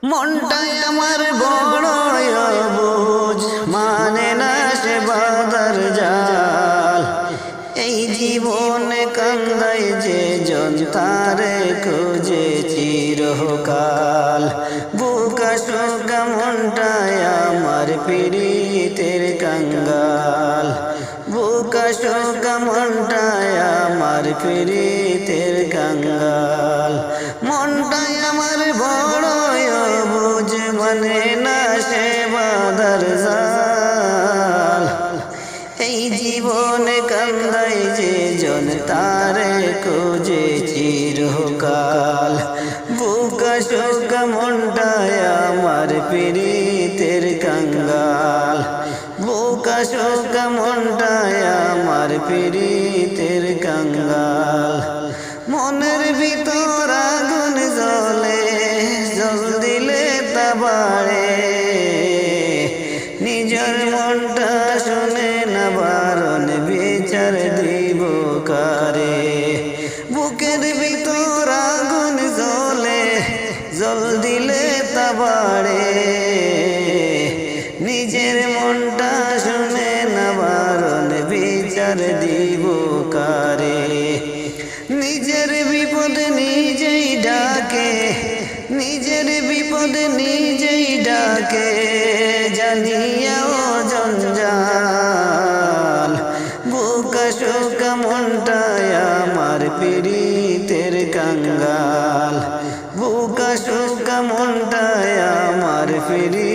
মনটাই আমার বড় অবুঝ, মানে না সে বাঁধার জাল। এই জীবনে কান্দাই যে জন তারে খুঁজে চিরকাল। বুকা শোকা মনটাই আমার পীড়িতের কাঙ্গাল। বুকা শোকা মনটাই আমার পীড়িতের কাঙ্গাল। মনটাই আমার বড় অবুঝ, মানে না সে বাঁধার জাল। এই জীবনে কান্দাই যে জন তারে খুঁজে চিরকাল। বুকা শোকা মনটাই আমার পীড়িতের কাঙ্গাল। বুকা শোকা মনটাই আমার পীড়িতের কাঙ্গাল। মনের ভিতর আগুন জ্বলে, জল দিলে তা বাড়ে। নিজের মনটা শুনে না বারণ, বিচার দিব কারে। বুকের ভিতর আগুন জ্বলে, জল দিলে তা বাড়ে। নিজের মনটা শুনে না বারণ, বিচার দিব কারে। নিজের বিপদ নিজেই ডাকে, নিজের বিপদ নিজেই ডাকে, জানিয়াও জঞ্জাল। বুকা শোকা মনটাই আমার পীড়িতের কাঙ্গাল। বুকা শোকা মনটাই আমার পীড়িতের